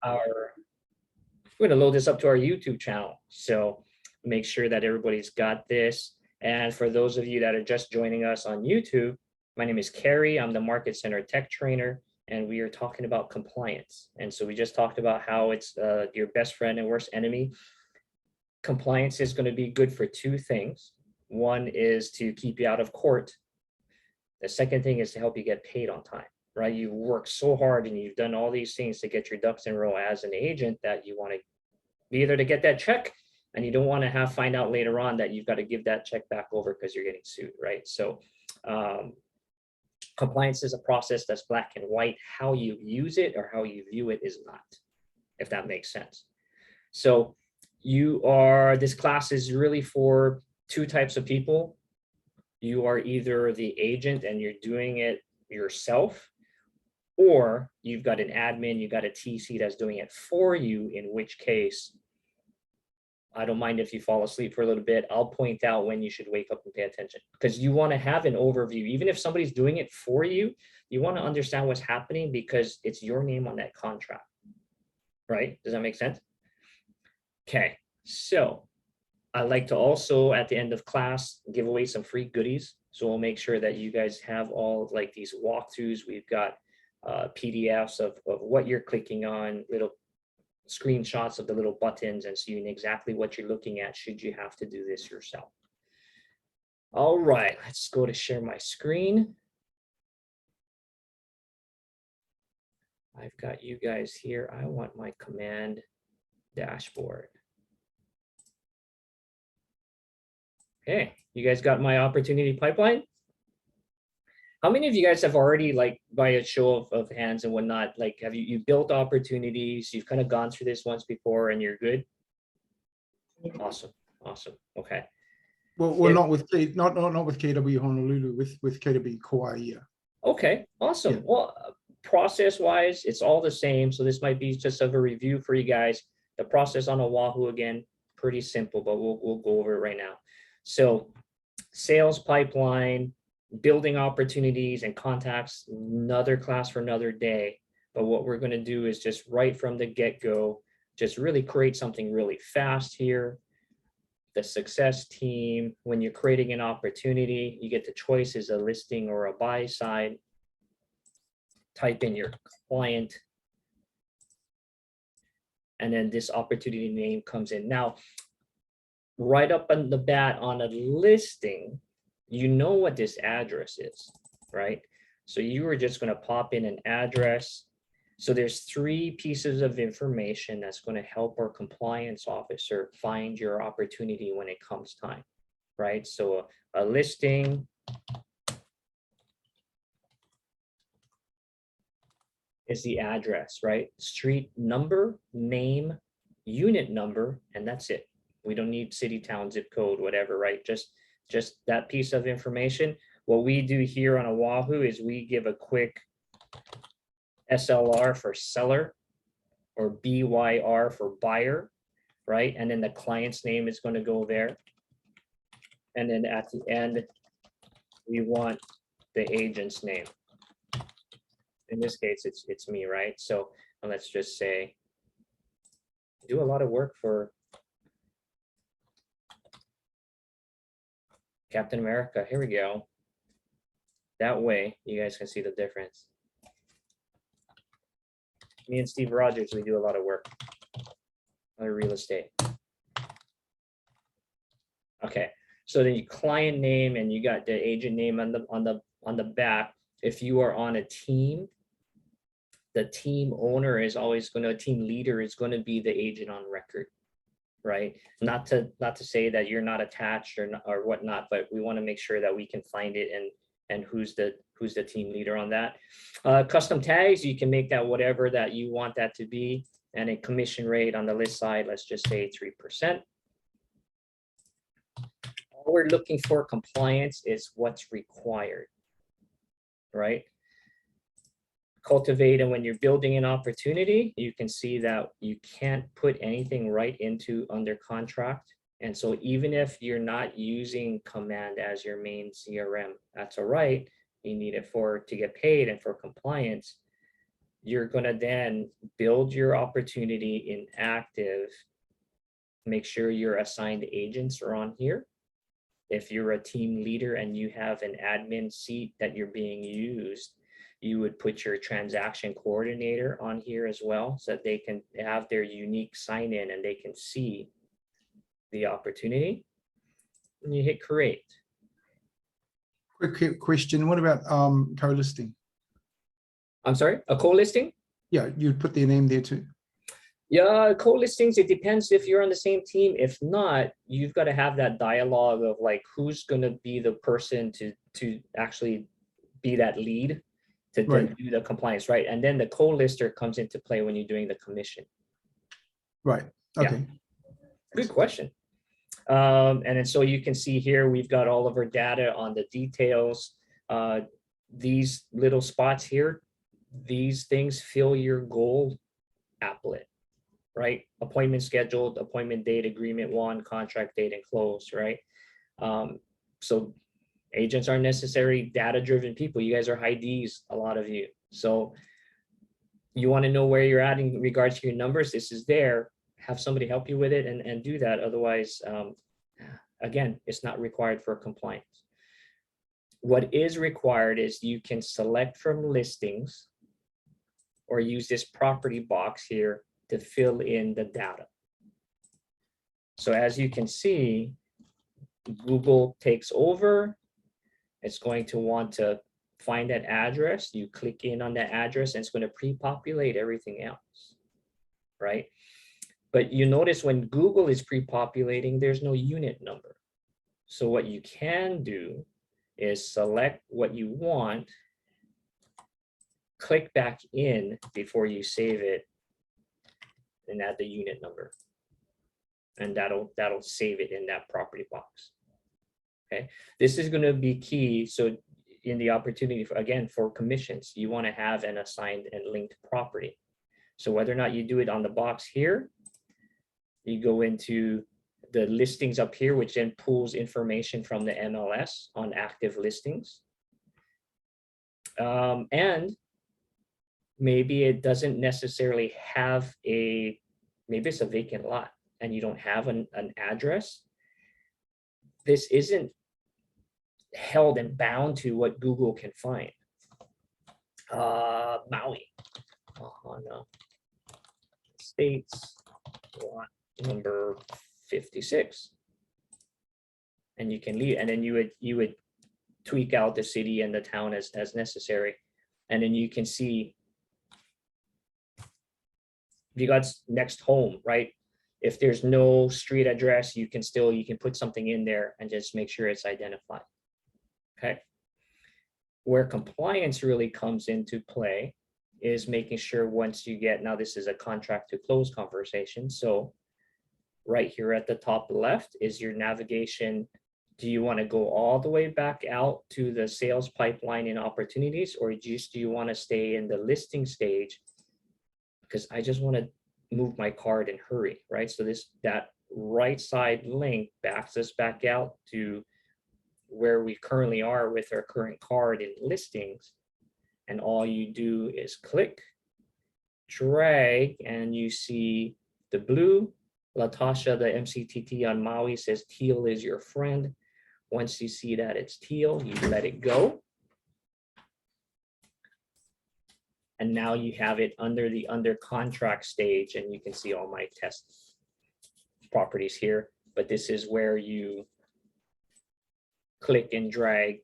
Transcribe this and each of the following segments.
we're going to load this up to our YouTube channel. So make sure that everybody's got this. And for those of you that are just joining us on YouTube, my name is Kerry. I'm the Market Center Tech Trainer, and we are talking about compliance. And so we just talked about how it's your best friend and worst enemy. Compliance is going to be good for two things. One is to keep you out of court. The second thing is to help you get paid on time, right? You work so hard and you've done all these things to get your ducks in a row as an agent that you want to be either to get that check, and you don't want to find out later on that you've got to give that check back over because you're getting sued, right? So compliance is a process that's black and white. How you use it or how you view it is not, if that makes sense. So this class is really for two types of people. You are either the agent and you're doing it yourself, or you've got an admin, you've got a TC that's doing it for you, in which case, I don't mind if you fall asleep for a little bit. I'll point out when you should wake up and pay attention, because you want to have an overview. Even if somebody's doing it for you, you want to understand what's happening because it's your name on that contract, right? Does that make sense? Okay, so I like to also, at the end of class, give away some free goodies. So we'll make sure that you guys have all like these walkthroughs. We've got PDFs of what you're clicking on, little screenshots of the little buttons, and seeing exactly what you're looking at should you have to do this yourself. All right, let's go to share my screen. I've got you guys here. I want my command dashboard. Okay, you guys got my opportunity pipeline? How many of you guys have already, like, by a show of hands and whatnot, like, have you built opportunities? You've kind of gone through this once before and you're good? Awesome, awesome. Okay. Well, not with KW Honolulu, with KW Kauai. Okay, awesome. Yeah. Well, process-wise, it's all the same. So this might be just of a review for you guys. The process on Oahu, again, pretty simple, but we'll go over it right now. So sales pipeline, building opportunities and contacts, another class for another day. But what we're going to do is just right from the get-go, just really create something really fast here. The success team, when you're creating an opportunity, you get the choice is a listing or a buy side. Type in your client. And then this opportunity name comes in. Now, right up on the bat on a listing, you know what this address is, right? So you are just going to pop in an address. So there's three pieces of information that's going to help our compliance officer find your opportunity when it comes time, right? So a listing is the address, right? Street number, name, unit number, and that's it. We don't need city, town, zip code, whatever, right? Just that piece of information. What we do here on Oahu is we give a quick SLR for seller or BYR for buyer, right? And then the client's name is going to go there. And then at the end, we want the agent's name. In this case, it's me, right? So let's just say, do a lot of work for Captain America. Here we go. That way, you guys can see the difference. Me and Steve Rogers, we do a lot of work on real estate. Okay, so then you client name and you got the agent name on the back. If you are on a team, the team owner is always going to, a team leader is going to be the agent on record, right? Not to say that you're not attached or whatnot, but we want to make sure that we can find it and who's the team leader on that. Custom tags, you can make that whatever that you want that to be. And a commission rate on the list side, let's just say 3%. All we're looking for compliance is what's required, right? Cultivate, and when you're building an opportunity, you can see that you can't put anything right into under contract. And so even if you're not using Command as your main CRM, that's all right. You need it to get paid and for compliance. you're going to then build your opportunity in active. Make sure your assigned agents are on here. If you're a team leader and you have an admin seat that you're being used, you would put your transaction coordinator on here as well, so that they can have their unique sign in and they can see the opportunity. And you hit create. Quick question. What about co-listing? I'm sorry, a co-listing? Yeah, you'd put their name there too. Yeah, co-listings, it depends if you're on the same team. If not, you've got to have that dialogue of like, who's going to be the person to actually be that lead to then do the compliance, right? And then the co-lister comes into play when you're doing the commission. Right. Okay. Yeah. Good question. And then so you can see here, we've got all of our data on the details. These little spots here, these things fill your goal applet, right? Appointment scheduled, appointment date, agreement won, contract date, and close, right? So agents aren't necessarily data-driven people. You guys are high Ds, a lot of you. So you want to know where you're at in regards to your numbers. This is there. Have somebody help you with it and do that. Otherwise, again, it's not required for compliance. What is required is you can select from listings or use this property box here to fill in the data. So as you can see, Google takes over. It's going to want to find that address. You click in on that address and it's going to pre-populate everything else, right? But you notice when Google is pre-populating, there's no unit number. So what you can do is select what you want, click back in before you save it, and add the unit number. And that'll save it in that property box. Okay, this is going to be key. So in the opportunity for, again, for commissions, you want to have an assigned and linked property. So whether or not you do it on the box here, you go into the listings up here, which then pulls information from the MLS on active listings. And maybe it doesn't necessarily have maybe it's a vacant lot and you don't have an address. This isn't held and bound to what Google can find. Maui, no. States, lot number 56. And you can leave, and then you would tweak out the city and the town as necessary. And then you can see if you got next home, right? If there's no street address, you can put something in there and just make sure it's identified. Okay. Where compliance really comes into play is making sure once you get, now this is a contract to close conversation. So right here at the top left is your navigation. Do you want to go all the way back out to the sales pipeline and opportunities, or just do you want to stay in the listing stage? Because I just want to move my card and hurry, right? So that right side link backs us back out to where we currently are with our current card in listings. And all you do is click, drag, and you see the blue. Latasha, the MCTT on Maui, says teal is your friend. Once you see that it's teal, you let it go. And now you have it under contract stage, and you can see all my test properties here. But this is where you click and drag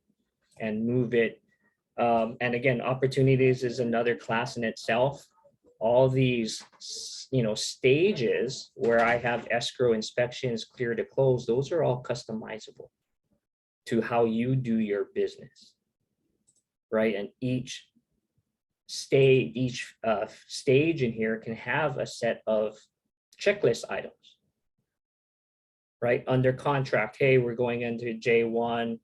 and move it. And again, opportunities is another class in itself. All these, stages where I have escrow, inspections, clear to close, those are all customizable to how you do your business, right? And each stage in here can have a set of checklist items, right? Under contract, hey, we're going into J1,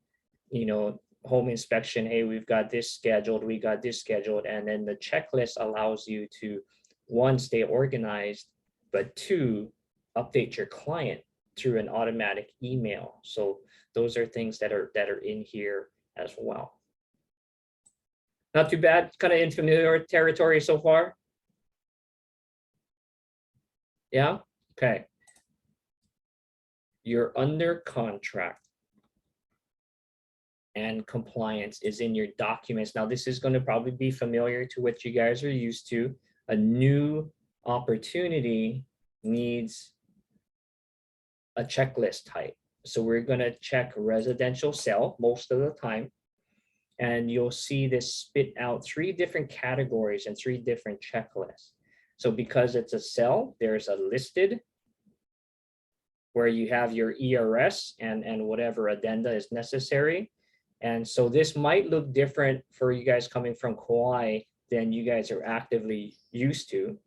home inspection, hey, we've got this scheduled, and then the checklist allows you to, one, stay organized, but two, update your client through an automatic email. So those are things that are in here as well. Not too bad, kind of in familiar territory so far? Yeah, okay. You're under contract and compliance is in your documents. Now, this is going to probably be familiar to what you guys are used to. A new opportunity needs a checklist type. So we're going to check residential sell most of the time. And you'll see this spit out 3 different categories and 3 different checklists. So because it's a sell, there's a listed where you have your ERS and whatever addenda is necessary. And so this might look different for you guys coming from Kauai than you guys are actively used to.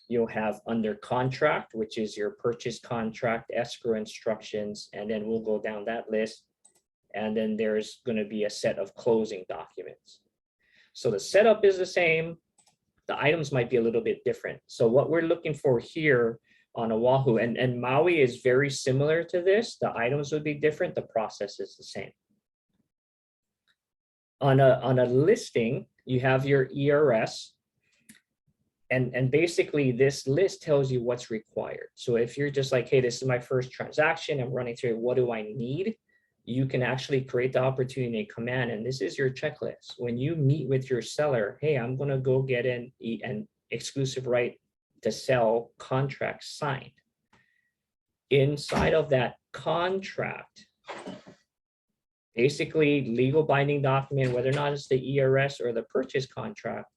You'll have under contract, which is your purchase contract, escrow instructions, and then we'll go down that list. And then there's going to be a set of closing documents. So the setup is the same. The items might be a little bit different. So what we're looking for here on Oahu, and Maui is very similar to this. The items would be different. The process is the same. On a listing, you have your ERS. And basically this list tells you what's required. So if you're just like, hey, this is my first transaction, I'm running through it, what do I need? You can actually create the opportunity in command, and this is your checklist. When you meet with your seller, hey, I'm gonna go get an exclusive right to sell contract signed. Inside of that contract, basically legal binding document, whether or not it's the ERS or the purchase contract,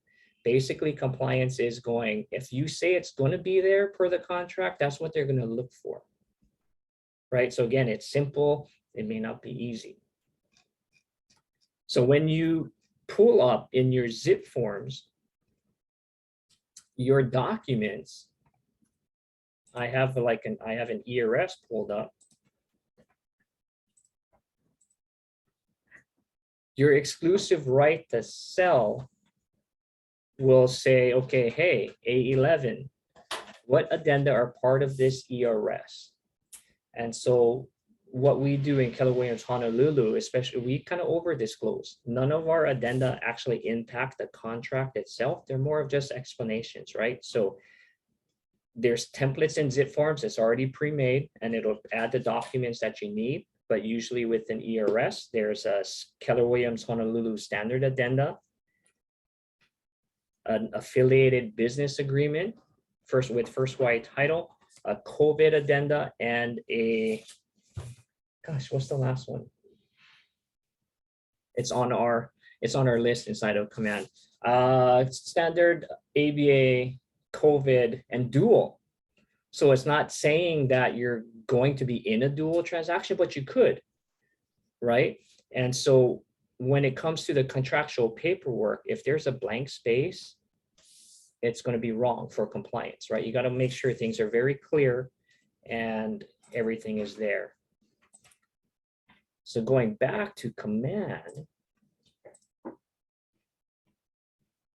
basically compliance is going, if you say it's going to be there per the contract, that's what they're going to look for, right? So again, it's simple. It may not be easy. So when you pull up in your zip forms, your documents, I have an ERS pulled up. Your exclusive right to sell will say, okay, hey, A11, what addenda are part of this ERS? And so what we do in Keller Williams Honolulu, especially, we kind of over disclose. None of our addenda actually impact the contract itself. They're more of just explanations, right? So there's templates in zip forms that's already pre-made, and it'll add the documents that you need. But usually with an ERS, there's a Keller Williams Honolulu standard addenda, an affiliated business agreement, with First White title, a COVID addenda, and a, gosh, what's the last one? It's on our list inside of command. Standard, ABA, COVID, and dual. So it's not saying that you're going to be in a dual transaction, but you could, right? And so when it comes to the contractual paperwork, if there's a blank space, it's going to be wrong for compliance, right? You got to make sure things are very clear and everything is there. So going back to command,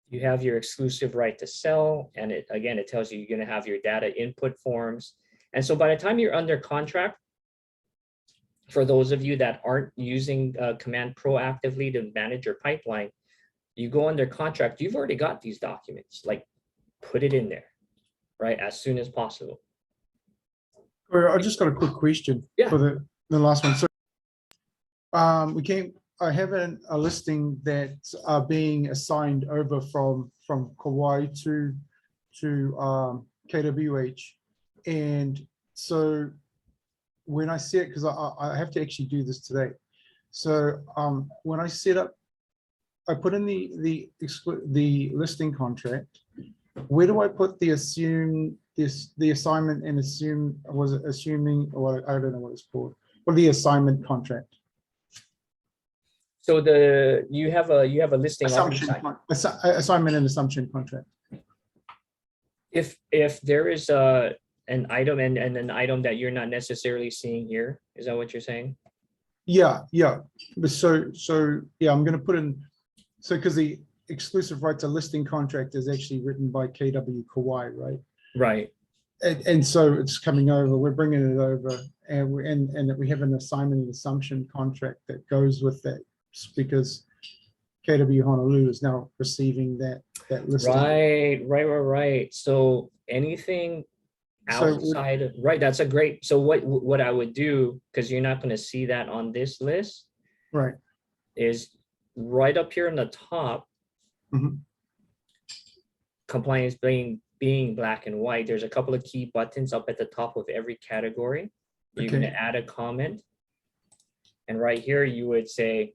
you have your exclusive right to sell. And it tells you you're going to have your data input forms. And so by the time you're under contract, for those of you that aren't using command proactively to manage your pipeline, you go under contract, you've already got these documents, like put it in there, right? As soon as possible. I just got a quick question for the last one. So I have a listing that are being assigned over from Kauai to KWH. And so when I set, because I have to actually do this today. So when I set up, I put in the listing contract. Where do I put the assignment and assume, was it assuming, or I don't know what it's called, or the assignment contract? So you have a listing assignment and assumption contract. If there is an item and an item that you're not necessarily seeing here, is that what you're saying? Yeah. But so yeah, I'm going to put in, so because the exclusive right to listing contract is actually written by KW Kauai, right? Right. And so it's coming over. We're bringing it over, and we have an assignment and assumption contract that goes with that, because KW Honolulu is now receiving that listing. Right. So anything So outside of, right, that's a great, so what I would do, because you're not going to see that on this list, right. is right up here in the top, Mhm. compliance being black and white, there's a couple of key buttons up at the top of every category. You're Okay. going to add a comment. And right here, you would say,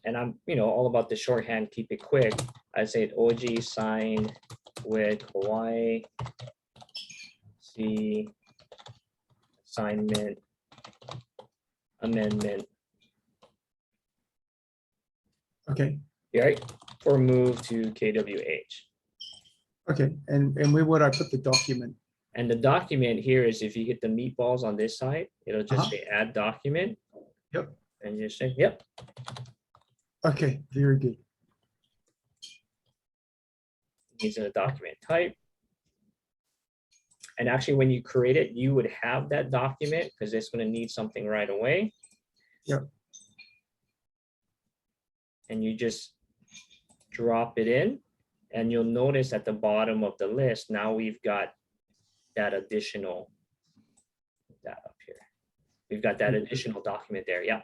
and I'm, all about the shorthand, keep it quick. I'd say OG signed with Hawaii C assignment amendment. Okay. Right? For move to KWH. Okay. And where would I put the document? And the document here is, if you hit the meatballs on this side, it'll just say add document. Yep. And you say, yep. Okay. Very good. These are the document type. And actually, when you create it, you would have that document, because it's going to need something right away. Yep. And you just drop it in, and you'll notice at the bottom of the list, now we've got that additional, that up here. We've got that additional document there. Yeah.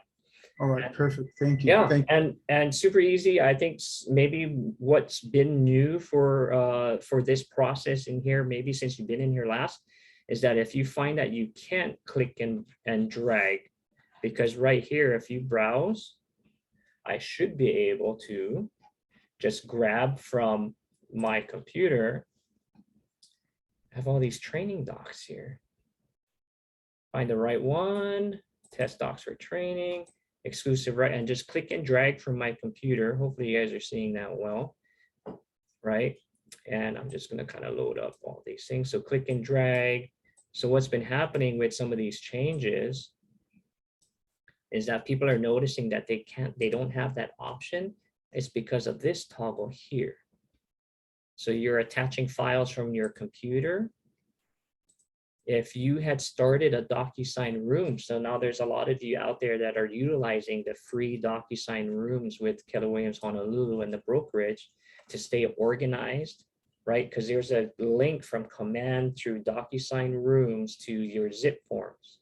All right. Perfect. Thank you. Yeah. Thank you. And super easy. I think maybe what's been new for this process in here, maybe since you've been in here last, is that if you find that you can't click and drag, because right here, if you browse, I should be able to just grab from my computer. I have all these training docs here. Find the right one, test docs for training, exclusive, right? And just click and drag from my computer. Hopefully you guys are seeing that well, right? And I'm just gonna kind of load up all these things. So click and drag. So what's been happening with some of these changes is that people are noticing that they don't have that option. It's because of this toggle here. So you're attaching files from your computer. If you had started a DocuSign room, so now there's a lot of you out there that are utilizing the free DocuSign rooms with Keller Williams Honolulu and the brokerage to stay organized, right? Because there's a link from command through DocuSign rooms to your zip forms.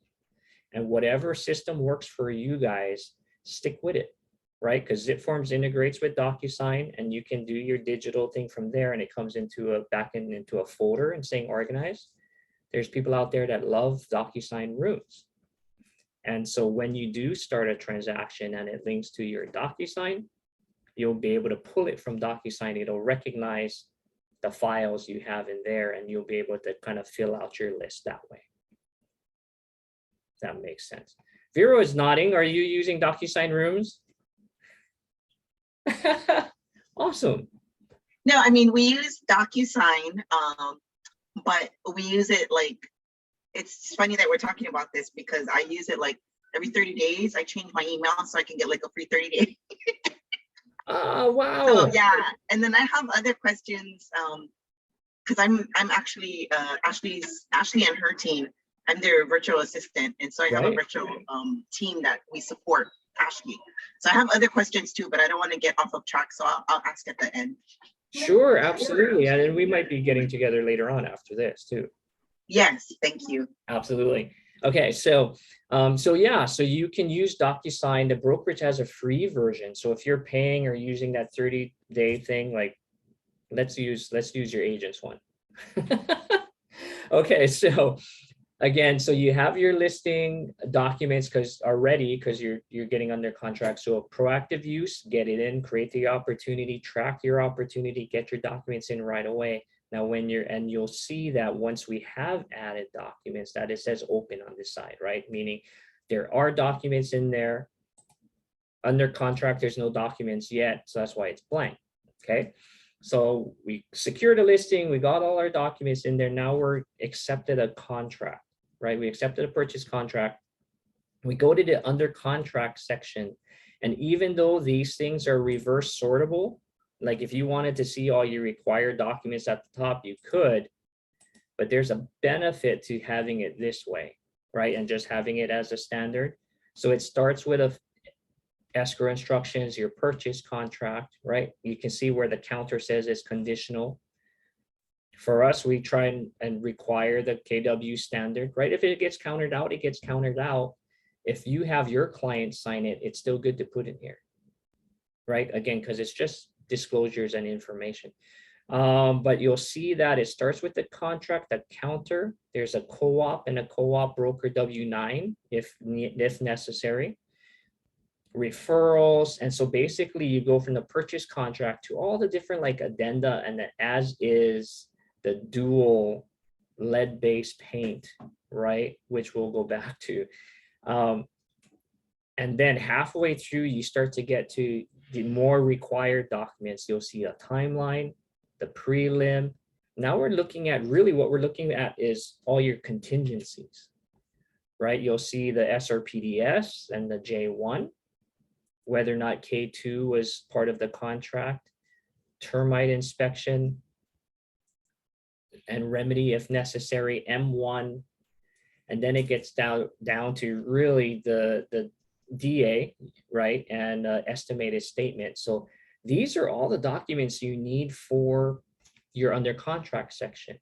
And whatever system works for you guys, stick with it, right? Because zip forms integrates with DocuSign, and you can do your digital thing from there, and it comes into a backend, into a folder and saying organized. There's people out there that love DocuSign rooms. And so when you do start a transaction and it links to your DocuSign, you'll be able to pull it from DocuSign. It'll recognize the files you have in there, and you'll be able to kind of fill out your list that way. That makes sense. Vero is nodding. Are you using DocuSign rooms? Awesome. No, I mean, we use DocuSign, but we use it like, it's funny that we're talking about this because I use it like every 30 days. I change my email so I can get like a free 30 days. Oh, wow. So yeah, and then I have other questions because I'm actually Ashley and her team. I'm their virtual assistant, and so I have a virtual team that we support Ashley. So I have other questions too, but I don't want to get off of track, so I'll ask at the end. Sure, absolutely. And then we might be getting together later on after this too. Yes, thank you. Absolutely. Okay, so yeah, so you can use DocuSign. The brokerage has a free version. So if you're paying or using that 30-day thing, like let's use your agent's one. Okay, so again, so you have your listing documents because you're getting under contract. So a proactive use, get it in, create the opportunity, track your opportunity, get your documents in right away. Now and you'll see that once we have added documents that it says open on this side, right? Meaning there are documents in there. Under contract, there's no documents yet. So that's why it's blank, okay? So we secured a listing, we got all our documents in there. Now we're accepted a contract, right? We accepted a purchase contract. We go to the under contract section. And even though these things are reverse sortable, like if you wanted to see all your required documents at the top, you could, but there's a benefit to having it this way, right? And just having it as a standard. So it starts with escrow instructions, your purchase contract, right? You can see where the counter says it's conditional. For us, we try and require the KW standard, right? If it gets countered out, it gets countered out. If you have your client sign it, it's still good to put in here, right? Again, because it's just disclosures and information. But you'll see that it starts with the contract, the counter. There's a co-op and a co-op broker W-9 if necessary. Referrals. And so basically you go from the purchase contract to all the different like addenda and the as is, the dual lead-based paint, right? Which we'll go back to. And then halfway through, you start to get to the more required documents. You'll see a timeline, the prelim. Now we're looking at really what we're looking at is all your contingencies, right? You'll see the SRPDS and the J1, whether or not K2 was part of the contract, termite inspection, and remedy if necessary, M1, and then it gets down to really the DA, right, and estimated statement. So these are all the documents you need for your under contract section.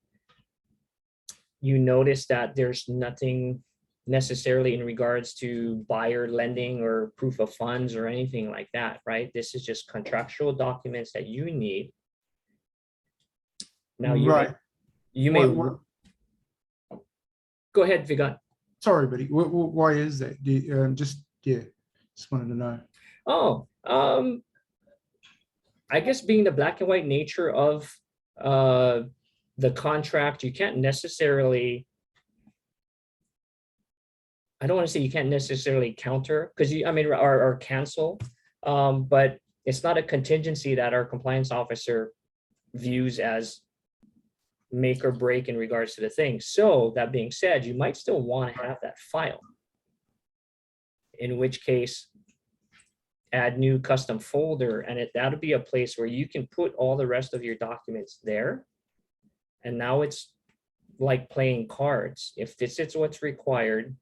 You notice that there's nothing necessarily in regards to buyer lending or proof of funds or anything like that, right? This is just contractual documents that you need. Now you may go ahead, Vigat. Sorry, buddy. Why is that? Just wanted to know. Oh, I guess being the black and white nature of the contract, you can't necessarily, I don't want to say you can't necessarily counter because or cancel, but it's not a contingency that our compliance officer views as make or break in regards to the thing. So that being said, you might still want to have that file, in which case add new custom folder, and that'll be a place where you can put all the rest of your documents there. And now it's like playing cards. If this is what's required,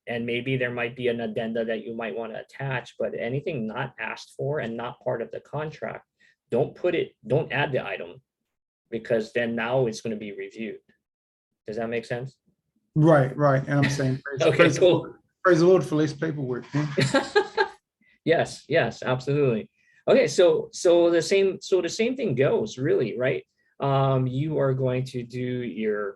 and maybe there might be an addenda that you might want to attach, but anything not asked for and not part of the contract, don't add the item, because then now it's going to be reviewed. Does that make sense? Right. And I'm saying, praise the Lord for less paperwork. Yes, absolutely. Okay, so the same thing goes really, right? You are going to do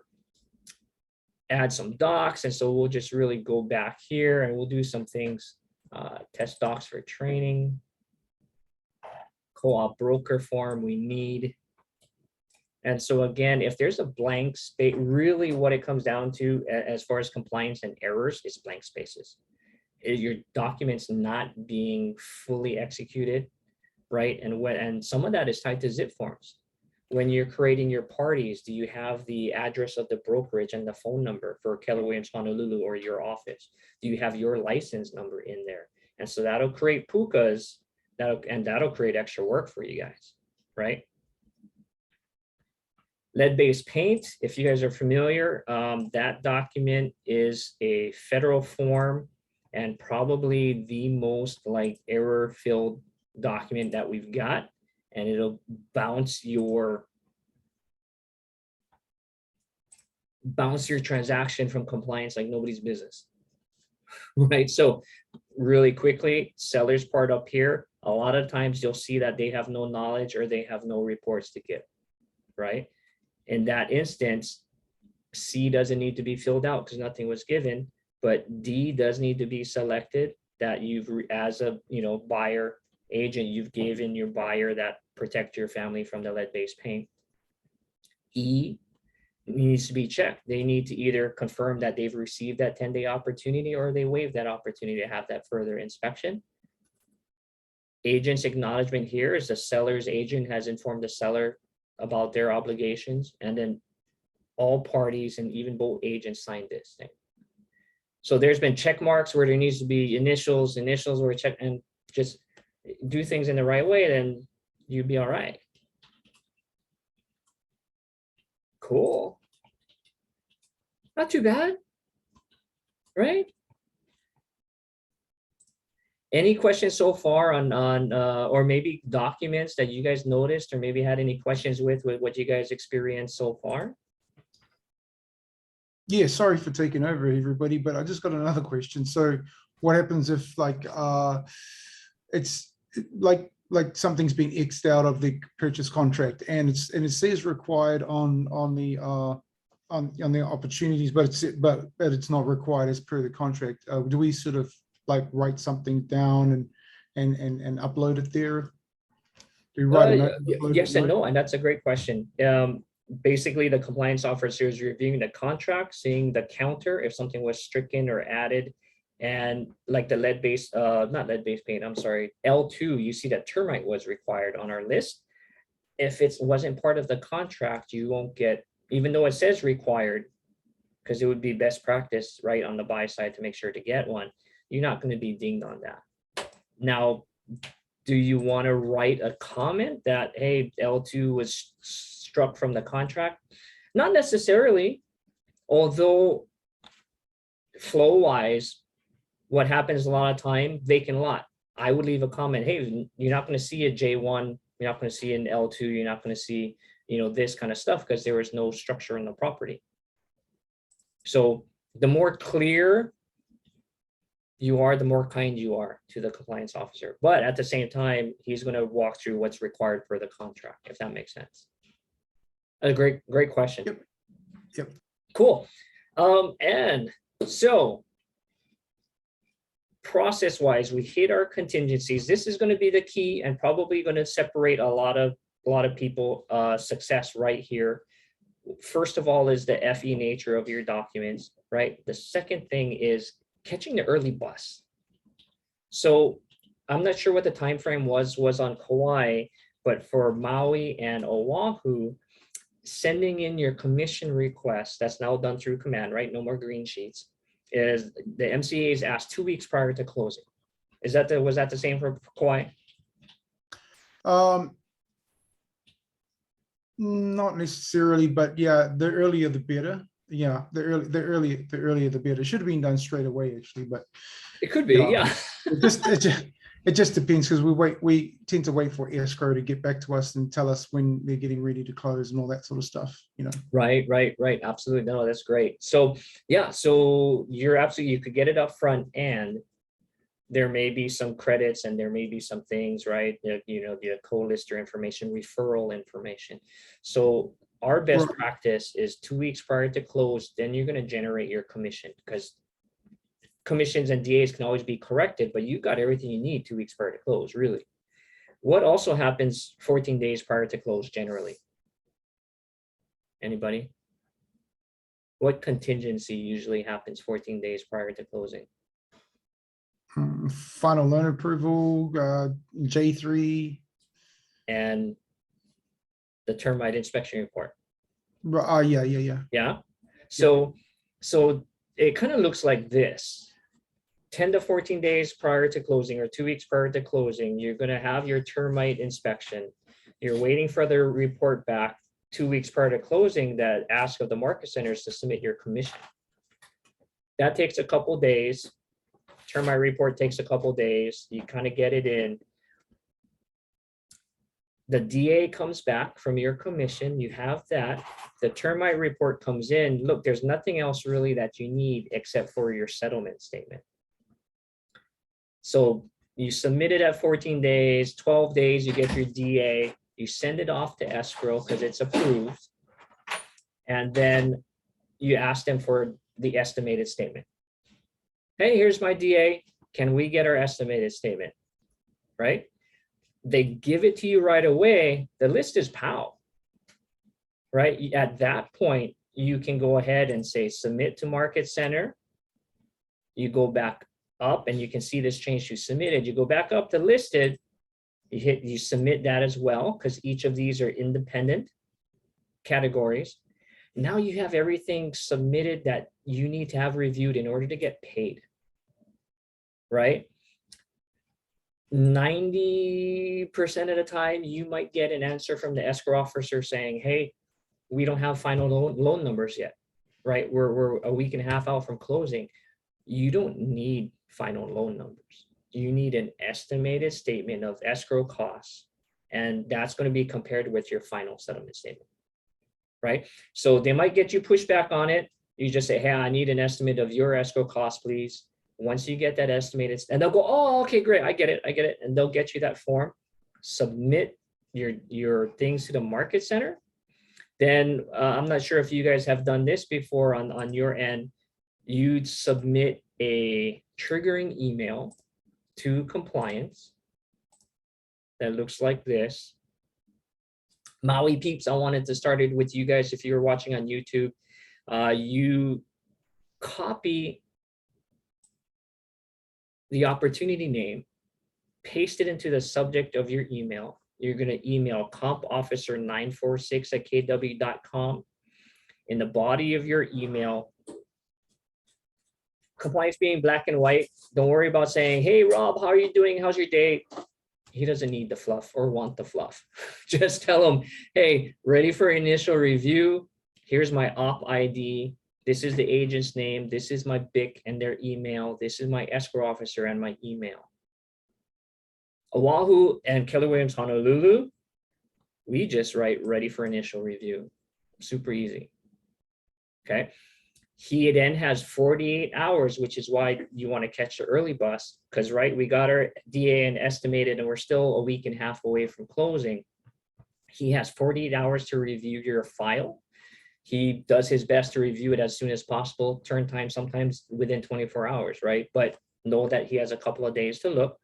add some docs, and so we'll just really go back here and we'll do some things. Test docs for training, co-op broker form we need. And so again, if there's a blank space, really what it comes down to as far as compliance and errors is blank spaces. Your documents not being fully executed, right? And some of that is tied to zip forms. When you're creating your parties, do you have the address of the brokerage and the phone number for Keller Williams Honolulu or your office? Do you have your license number in there? And so that'll create pukas, that'll create extra work for you guys, right? Lead-based paint, if you guys are familiar, that document is a federal form and probably the most like error-filled document that we've got, and it'll bounce your transaction from compliance like nobody's business, right? So really quickly, seller's part up here, a lot of times you'll see that they have no knowledge or they have no reports to give, right? In that instance, C doesn't need to be filled out because nothing was given, but D does need to be selected, that you've, as a buyer agent, you've given your buyer that protect your family from the lead-based paint. E needs to be checked. They need to either confirm that they've received that 10-day opportunity or they waive that opportunity to have that further inspection. Agent's acknowledgement here is the seller's agent has informed the seller about their obligations, and then all parties and even both agents signed this thing. So there's been check marks where there needs to be initials where check, and just do things in the right way, then you'd be all right. Cool. Not too bad, right? Any questions so far on or maybe documents that you guys noticed or maybe had any questions with what you guys experienced so far? Yeah, sorry for taking over everybody, but I just got another question. So what happens if like it's like something's been X'd out of the purchase contract and it says required on the opportunities, but it's not required as per the contract. Do we sort of like write something down and upload it there? Do we write a note? Yes and no, and that's a great question. Basically, the compliance officer is reviewing the contract, seeing the counter if something was stricken or added, and like the lead-based, not lead-based paint, I'm sorry, L2, you see that termite was required on our list. If it wasn't part of the contract, you won't get, even though it says required, because it would be best practice, right, on the buy side to make sure to get one, you're not going to be dinged on that. Now, do you want to write a comment that, hey, L2 was struck from the contract? Not necessarily, although flow wise, what happens a lot of time, vacant lot. I would leave a comment, hey, you're not going to see a J1, you're not going to see an L2, you're not going to see, this kind of stuff because there was no structure in the property. So the more clear you are, the more kind you are to the compliance officer. But at the same time, he's going to walk through what's required for the contract, if that makes sense. A great question. Yep. Cool. And so process-wise, we hit our contingencies. This is going to be the key and probably going to separate a lot of people success right here. First of all is the FE nature of your documents, right? The second thing is catching the early bus. So I'm not sure what the time frame was on Kauai, but for Maui and Oahu, sending in your commission request, that's now done through command, right? No more green sheets. Is the MCA is asked 2 weeks prior to closing. Was that the same for Kauai? Not necessarily, but yeah, the earlier the better. Yeah, the earlier the better. It should have been done straight away, actually, but It could be, yeah. It just depends because we tend to wait for escrow to get back to us and tell us when they're getting ready to close and all that sort of stuff, Right. Absolutely. No, that's great. So yeah, so you could get it up front and there may be some credits and there may be some things, right? The co-lister information, referral information. So our best practice is 2 weeks prior to close, then you're going to generate your commission because commissions and DAs can always be corrected, but you got everything you need 2 weeks prior to close, really. What also happens 14 days prior to close generally? Anybody? What contingency usually happens 14 days prior to closing? Final loan approval, J3. And the termite inspection report. Yeah. Yeah. So it kind of looks like this. 10 to 14 days prior to closing or 2 weeks prior to closing, you're going to have your termite inspection. You're waiting for the report back 2 weeks prior to closing that ask of the market centers to submit your commission. That takes a couple days. Termite report takes a couple days. You kind of get it in. The DA comes back from your commission. You have that. The termite report comes in. Look, there's nothing else really that you need except for your settlement statement. So you submit it at 14 days, 12 days, you get your DA, you send it off to escrow because it's approved. And then you ask them for the estimated statement. Hey, here's my DA. Can we get our estimated statement? Right? They give it to you right away. The list is POW. Right? At that point, you can go ahead and say submit to market center. You go back up and you can see this change to submitted. You go back up to listed, you submit that as well because each of these are independent categories. Now you have everything submitted that you need to have reviewed in order to get paid, right? 90% of the time, you might get an answer from the escrow officer saying, hey, we don't have final loan numbers yet, right? We're a week and a half out from closing. You don't need final loan numbers. you need an estimated statement of escrow costs, and that's going to be compared with your final settlement statement, right? So they might get you pushback on it. You just say, hey, I need an estimate of your escrow cost, please. Once you get that estimated, and they'll go, oh, okay, great, I get it. And they'll get you that form, submit your things to the market center. Then I'm not sure if you guys have done this before on your end. You'd submit a triggering email to compliance that looks like this. Maui peeps, I wanted to start it with you guys. If you're watching on YouTube, you copy the opportunity name, paste it into the subject of your email. You're going to email compofficer946@kw.com. In the body of your email, compliance being black and white, don't worry about saying, hey, Rob, how are you doing? How's your day? He doesn't need the fluff or want the fluff. Just tell him, hey, ready for initial review. Here's my op ID. This is the agent's name. This is my BIC and their email. This is my escrow officer and my email. Oahu and Keller Williams Honolulu, we just write ready for initial review. Super easy. Okay. He then has 48 hours, which is why you want to catch the early bus, because, right, we got our DA and estimated, and we're still a week and a half away from closing. He has 48 hours to review your file. He does his best to review it as soon as possible. Turn time sometimes within 24 hours, right? But know that he has a couple of days to look.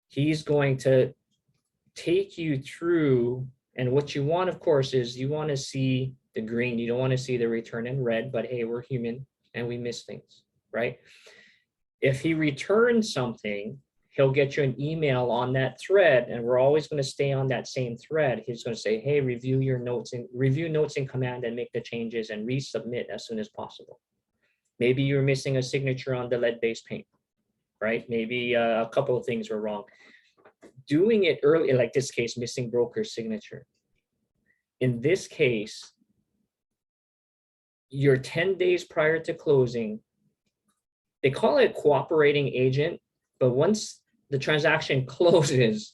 He's going to take you through, and what you want, of course, is you want to see the green. You don't want to see the return in red, but hey, we're human and we miss things, right? If he returns something, he'll get you an email on that thread, and we're always going to stay on that same thread. He's going to say, hey, review your notes and review notes in command and make the changes and resubmit as soon as possible. Maybe you're missing a signature on the LeadBased Paint, right? Maybe a couple of things were wrong. Doing it early, like this case, missing broker's signature. In this case, you're 10 days prior to closing. They call it cooperating agent, but once the transaction closes,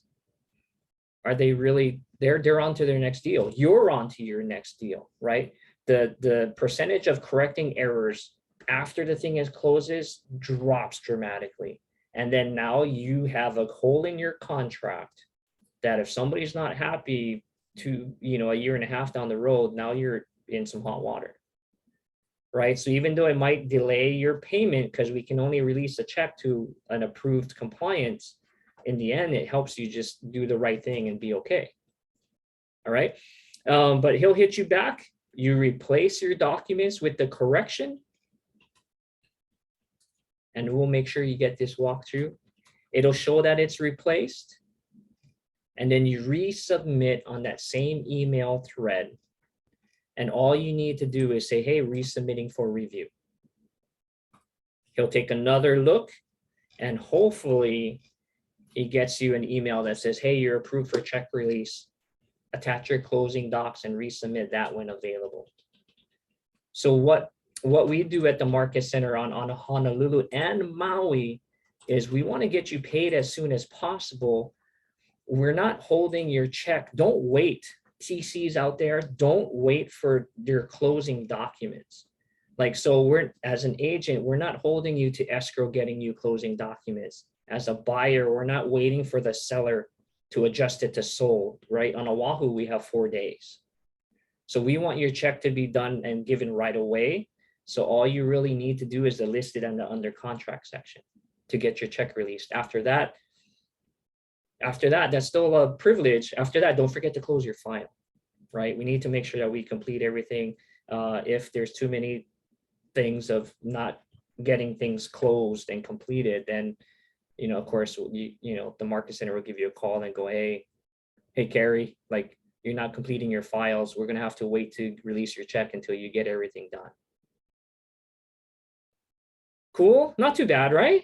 are they really, they're on to their next deal. You're on to your next deal, right? The percentage of correcting errors after the thing closes drops dramatically. And then now you have a hole in your contract that if somebody's not happy to, a year and a half down the road, now you're in some hot water, right? So even though it might delay your payment because we can only release a check to an approved compliance, in the end, it helps you just do the right thing and be okay. All right. But he'll hit you back. You replace your documents with the correction, and we'll make sure you get this walkthrough. It'll show that it's replaced, and then you resubmit on that same email thread. And all you need to do is say, hey, resubmitting for review. He'll take another look, and hopefully he gets you an email that says, hey, you're approved for check release. Attach your closing docs and resubmit that when available. So what we do at the Market Center on Honolulu and Maui is we want to get you paid as soon as possible. We're not holding your check. Don't wait. TCs out there, don't wait for your closing documents. Like, so we're, as an agent, we're not holding you to escrow getting you closing documents. As a buyer, we're not waiting for the seller to adjust it to sold, right? On Oahu, we have 4 days. So we want your check to be done and given right away. So all you really need to do is the listed and the under contract section to get your check released. After that, that's still a privilege. After that, don't forget to close your file, right? We need to make sure that we complete everything. If there's too many things of not getting things closed and completed, then, of course, the Market Center will give you a call and go, hey, Carrie, like, you're not completing your files. We're going to have to wait to release your check until you get everything done. Cool. Not too bad, right?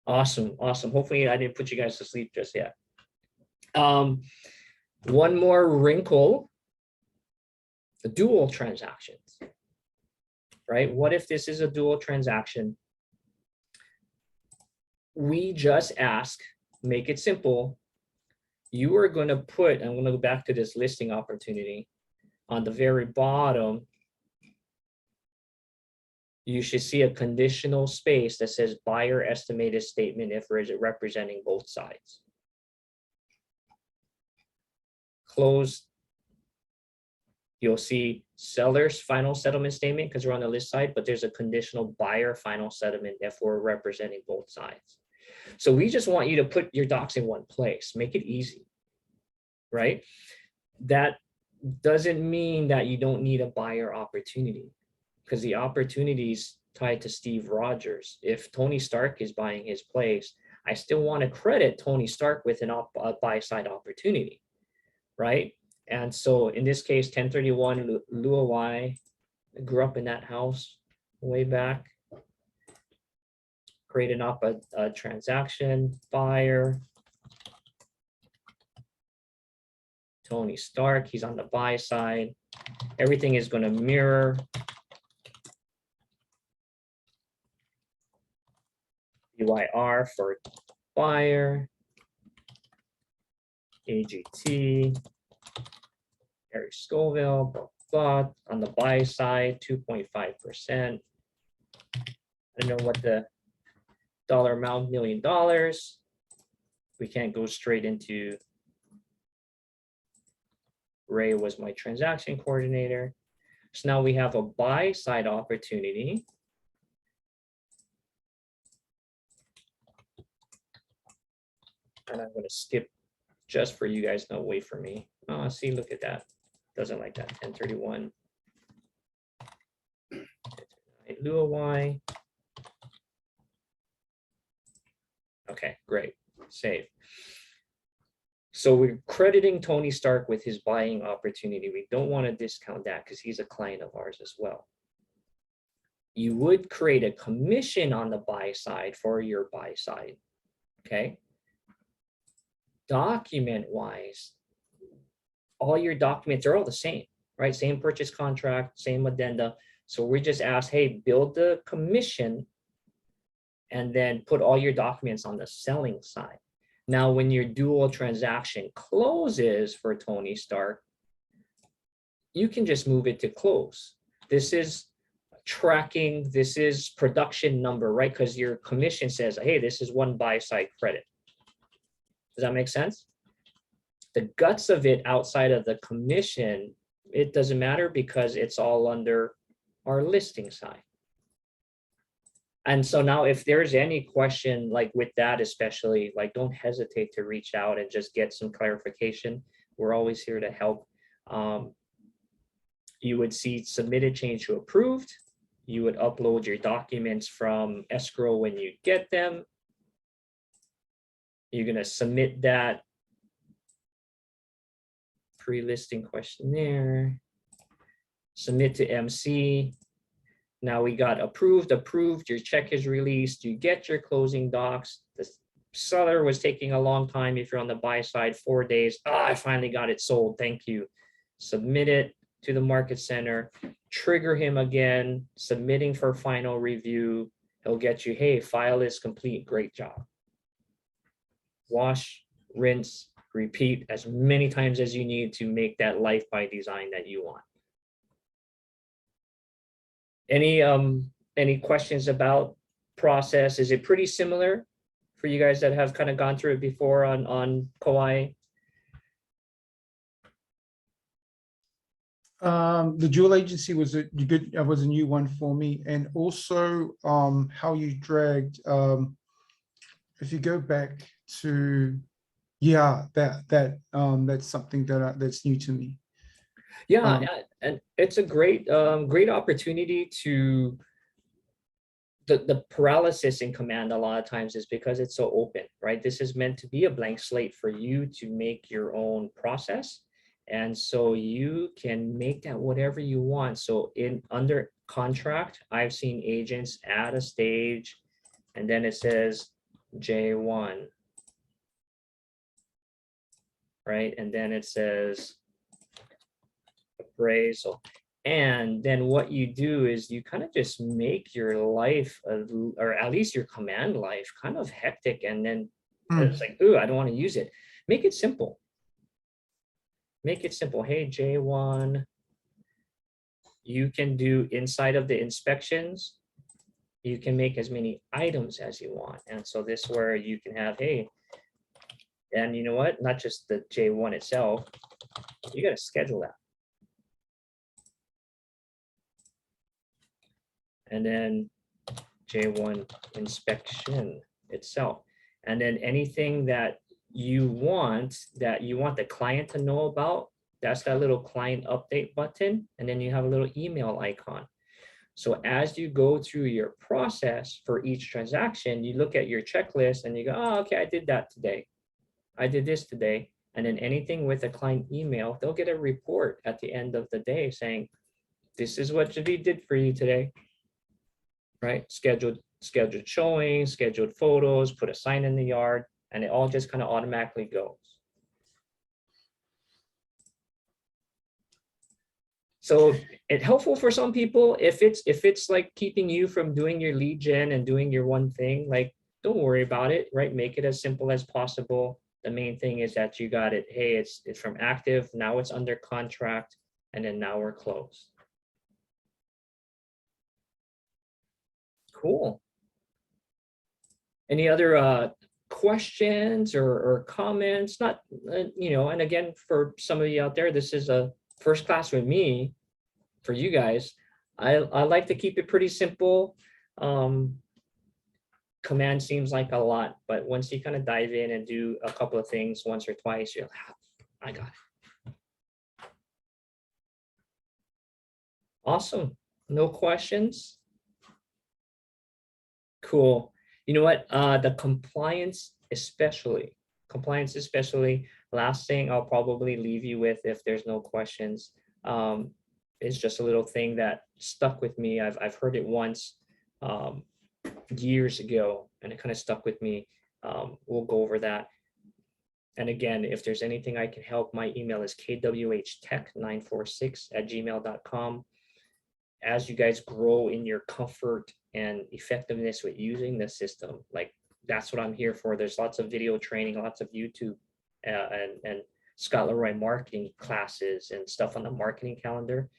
Awesome. Awesome. Hopefully I didn't put you guys to sleep just yet. One more wrinkle, the dual transactions, right? What if this is a dual transaction? we just ask, make it simple. You are going to put, I'm going to go back to this listing opportunity on the very bottom. You should see a conditional space that says buyer estimated statement if representing both sides. Close. You'll see seller's final settlement statement because we're on the list side, but there's a conditional buyer final settlement if we're representing both sides. So we just want you to put your docs in one place, make it easy, right? That doesn't mean that you don't need a buyer opportunity, because the opportunity is tied to Steve Rogers. If Tony Stark is buying his place, I still want to credit Tony Stark with a buy side opportunity, right? And so in this case, 1031 Luawai, I grew up in that house way back. Created up a transaction, buyer. Tony Stark, he's on the buy side. Everything is going to mirror. UIR for buyer. AGT. Harry Scoville, blah, blah. On the buy side, 2.5%. I don't know what the dollar amount, $1 million. We can't go straight into Ray was my transaction coordinator. So now we have a buy side opportunity. And I'm going to skip just for you guys, no, wait for me. Oh, see, look at that. Doesn't like that. 1031. Luawai. Okay, great. Save. So we're crediting Tony Stark with his buying opportunity. We don't want to discount that because he's a client of ours as well. You would create a commission on the buy side for your buy side. Okay. Document wise, all your documents are all the same, right? Same purchase contract, same addenda. So we just ask, hey, build the commission and then put all your documents on the selling side. Now, when your dual transaction closes for Tony Stark, you can just move it to close. This is tracking, this is production number, right? Because your commission says, hey, this is one buy side credit. Does that make sense? The guts of it outside of the commission, it doesn't matter because it's all under our listing side. And so now if there's any question like with that, especially, like don't hesitate to reach out and just get some clarification. We're always here to help. You would see submitted change to approved. You would upload your documents from escrow when you get them. You're going to submit that pre-listing questionnaire, submit to MC. Now we got approved, your check is released, you get your closing docs. The seller was taking a long time. If you're on the buy side, 4 days. I finally got it sold. Thank you. Submit it to the market center, trigger him again, submitting for final review. He'll get you, hey, file is complete. Great job. Wash, rinse, repeat as many times as you need to make that life by design that you want. Any questions about process? Is it pretty similar for you guys that have kind of gone through it before on Kauai? The dual agency was a new one for me, and also how you dragged. If you go back to, yeah, that's something that's new to me. Yeah, and it's a great opportunity to the paralysis in command a lot of times is because it's so open, right? This is meant to be a blank slate for you to make your own process. And so you can make that whatever you want. So under contract, I've seen agents add a stage and then it says J1, right? And then it says appraisal. And then what you do is you kind of just make your life, or at least your command life, kind of hectic. And then it's like, ooh, I don't want to use it. Make it simple. Make it simple. Hey, J1, you can do inside of the inspections, you can make as many items as you want. And so this where you can have, hey, and you know what? Not just the J1 itself, you got to schedule that. And then J1 inspection itself. And then anything that you want the client to know about, that's that little client update button. And then you have a little email icon. So as you go through your process for each transaction, you look at your checklist and you go, oh, okay, I did that today. I did this today. And then anything with a client email, they'll get a report at the end of the day saying, this is what we did for you today, right? Scheduled showing, scheduled photos, put a sign in the yard, and it all just kind of automatically goes. So it's helpful for some people. If it's like keeping you from doing your lead gen and doing your one thing, like don't worry about it, right? Make it as simple as possible. The main thing is that you got it. Hey, it's from active, now it's under contract, and then now we're closed. Cool. Any other questions or comments? Not, you know, and again, for some of you out there, this is a first class with me. For you guys, I like to keep it pretty simple. Command seems like a lot, but once you kind of dive in and do a couple of things once or twice, you're like, I got it. Awesome. No questions? Cool. You know what? The compliance especially, last thing I'll probably leave you with if there's no questions, is just a little thing that stuck with me. I've heard it once years ago, and it kind of stuck with me. We'll go over that. And again, if there's anything I can help, my email is kwhtech946@gmail.com. As you guys grow in your comfort and effectiveness with using the system, like that's what I'm here for. There's lots of video training, lots of YouTube and Scott Leroy marketing classes and stuff on the marketing calendar.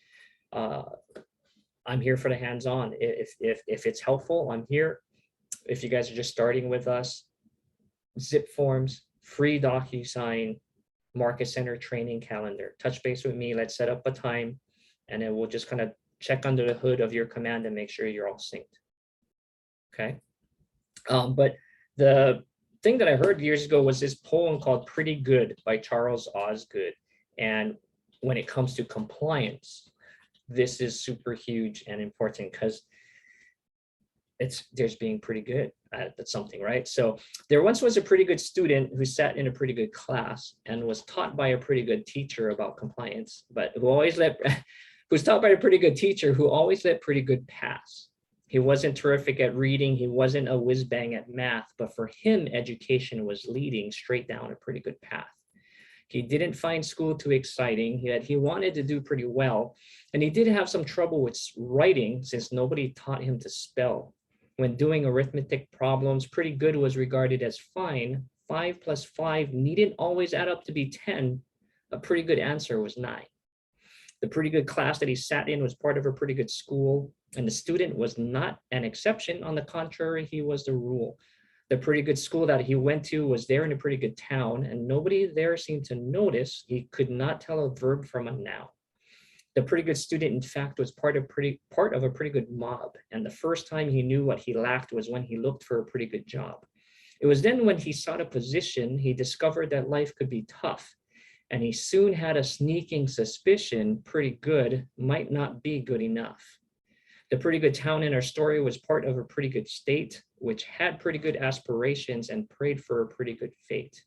I'm here for the hands-on. If it's helpful, I'm here. If you guys are just starting with us, zip forms, free DocuSign, Market Center training calendar. Touch base with me. Let's set up a time, and then we'll just kind of check under the hood of your command and make sure you're all synced. Okay. But the thing that I heard years ago was this poem called Pretty Good by Charles Osgood. And when it comes to compliance, this is super huge and important because there's being pretty good at something, right? So there once was a pretty good student who sat in a pretty good class and was taught by a pretty good teacher about compliance, but who's taught by a pretty good teacher who always let pretty good pass. He wasn't terrific at reading. He wasn't a whiz bang at math, but for him, education was leading straight down a pretty good path. He didn't find school too exciting, yet he wanted to do pretty well. And he did have some trouble with writing since nobody taught him to spell. When doing arithmetic problems, pretty good was regarded as fine. 5 + 5 needn't always add up to be 10. A pretty good answer was 9. The pretty good class that he sat in was part of a pretty good school, and the student was not an exception. On the contrary, he was the rule. The pretty good school that he went to was there in a pretty good town, and nobody there seemed to notice he could not tell a verb from a noun. The pretty good student, in fact, was part of a pretty good mob, and the first time he knew what he lacked was when he looked for a pretty good job. It was then when he sought a position, he discovered that life could be tough, and he soon had a sneaking suspicion pretty good might not be good enough. The pretty good town in our story was part of a pretty good state, which had pretty good aspirations and prayed for a pretty good fate.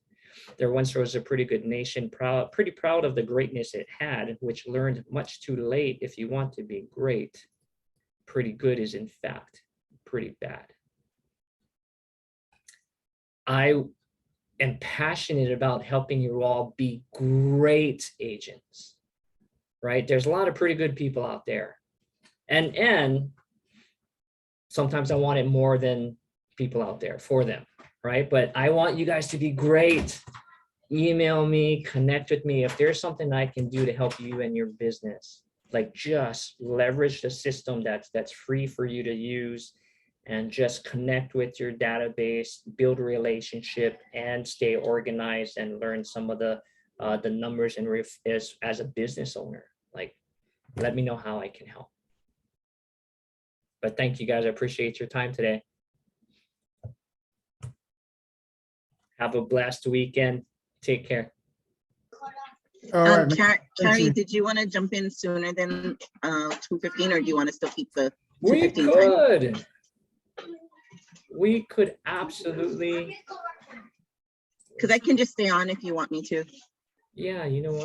There once was a pretty good nation, pretty proud of the greatness it had, which learned much too late if you want to be great. Pretty good is, in fact, pretty bad. I am passionate about helping you all be great agents, right? There's a lot of pretty good people out there. And sometimes I want it more than people out there for them, right? But I want you guys to be great. Email me, connect with me. If there's something I can do to help you and your business, like just leverage the system that's free for you to use and just connect with your database, build a relationship and stay organized and learn some of the numbers and as a business owner, like let me know how I can help. But thank you guys. I appreciate your time today. Have a blessed weekend. Take care. All right. Thank Carrie, you. did you want to jump in sooner than 2:15, or do you want to still keep the We 2:15 time? could. We could absolutely. Because I can just stay on if you want me to. Yeah, you know what?